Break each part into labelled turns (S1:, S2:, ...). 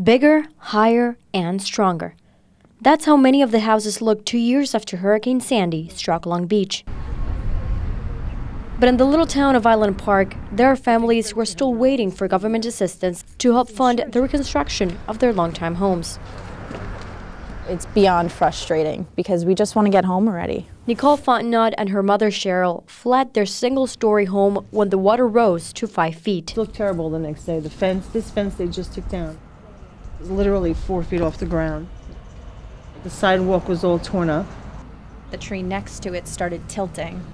S1: Bigger, higher, and stronger. That's how many of the houses looked 2 years after Hurricane Sandy struck Long Beach. But in the little town of Island Park, there are families who are still waiting for government assistance to help fund the reconstruction of their longtime homes.
S2: It's beyond frustrating because we just want to get home already.
S1: Nicole Fontenot and her mother Cheryl fled their single-story home when the water rose to 5 feet.
S3: It looked terrible the next day. This fence they just took down. It was literally 4 feet off the ground. The sidewalk was all torn up.
S2: The tree next to it started tilting.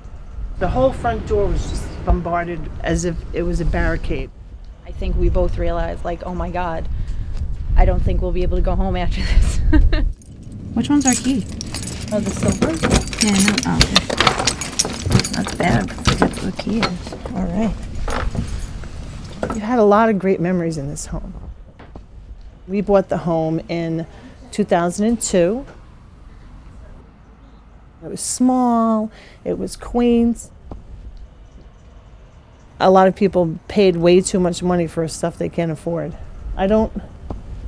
S3: The whole front door was just bombarded as if it was a barricade.
S2: I think we both realized, like, oh my God, I don't think we'll be able to go home after this.
S4: Which one's our key?
S3: Oh, the silver?
S4: Yeah, no. Oh, okay. That's bad. Forget what the key is.
S3: All right. You had a lot of great memories in this home. We bought the home in 2002. It was small, it was quaint. A lot of people paid way too much money for stuff they can't afford. I don't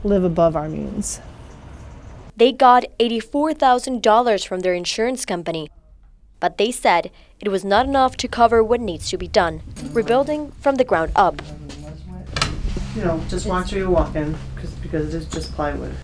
S3: live above our means.
S1: They got $84,000 from their insurance company, but they said it was not enough to cover what needs to be done, rebuilding from the ground up.
S3: You know, just watch where you're walking, because it's just plywood.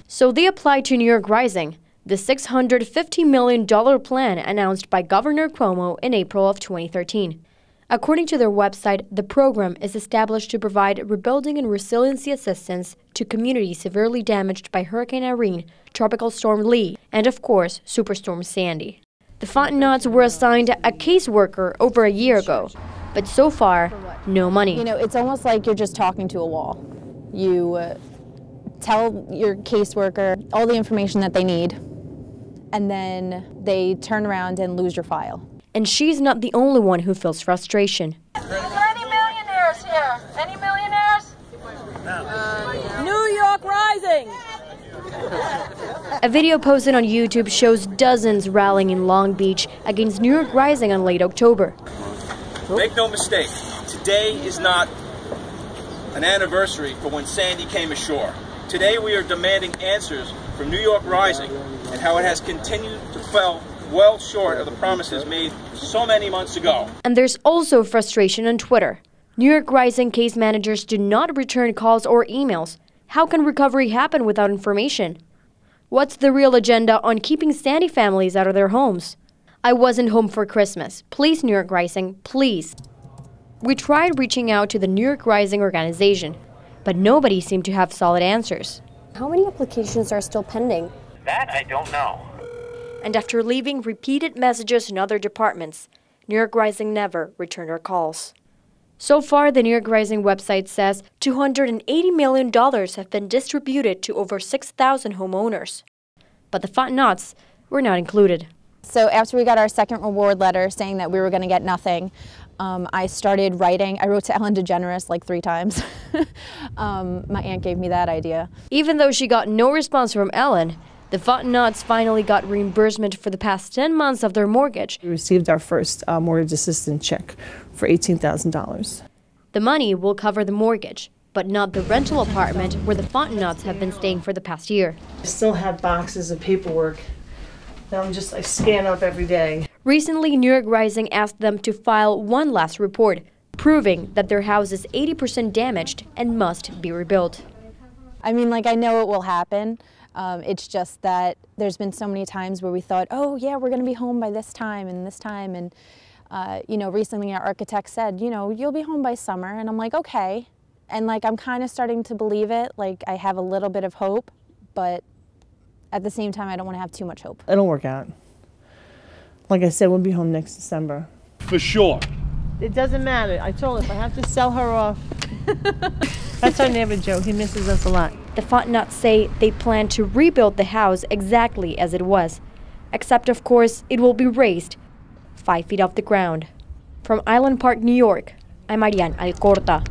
S1: So they applied to New York Rising, the $650 million plan announced by Governor Cuomo in April of 2013. According to their website, the program is established to provide rebuilding and resiliency assistance to communities severely damaged by Hurricane Irene, Tropical Storm Lee, and of course, Superstorm Sandy. The Fontenots were assigned a caseworker over a year ago, but so far, no money.
S2: You know, it's almost like you're just talking to a wall. You tell your caseworker all the information that they need, and then they turn around and lose your file.
S1: And she's not the only one who feels frustration.
S5: Is there any millionaires here? Any millionaires? New York Rising!
S1: A video posted on YouTube shows dozens rallying in Long Beach against New York Rising in late October.
S6: Make no mistake, today is not an anniversary for when Sandy came ashore. Today we are demanding answers from New York Rising and how it has continued to fall well short of the promises made so many months ago.
S1: And there's also frustration on Twitter. New York Rising case managers do not return calls or emails. How can recovery happen without information? What's the real agenda on keeping Sandy families out of their homes? I wasn't home for Christmas. Please, New York Rising, please. We tried reaching out to the New York Rising organization, but nobody seemed to have solid answers. How many applications are still pending?
S7: That I don't know.
S1: And after leaving repeated messages in other departments, New York Rising never returned our calls. So far, the New York Rising website says $280 million have been distributed to over 6,000 homeowners. But the Fontenots were not included.
S2: So after we got our second reward letter saying that we were going to get nothing, I started writing. I wrote to Ellen DeGeneres like 3 times. My aunt gave me that idea.
S1: Even though she got no response from Ellen, the Fontenots finally got reimbursement for the past 10 months of their mortgage.
S3: We received our first mortgage assistance check for $18,000.
S1: The money will cover the mortgage, but not the rental apartment where the Fontenots have been staying for the past year.
S3: I still have boxes of paperwork that I scan up every day.
S1: Recently, New York Rising asked them to file one last report, proving that their house is 80% damaged and must be rebuilt.
S2: I mean, like, I know it will happen. It's just that there's been so many times where we thought, oh yeah, we're going to be home by this time and this time. And, you know, recently our architect said, you know, you'll be home by summer. And I'm like, okay. And like, I'm kind of starting to believe it. Like, I have a little bit of hope, but at the same time, I don't want to have too much hope.
S3: It'll work out. Like I said, we'll be home next December.
S7: For sure.
S3: It doesn't matter. I told her if I have to sell her off. That's our neighbor Joe. He misses us a lot.
S1: The Fontenots say they plan to rebuild the house exactly as it was, except of course it will be raised 5 feet off the ground. From Island Park, New York, I'm Arianne, Alcorta.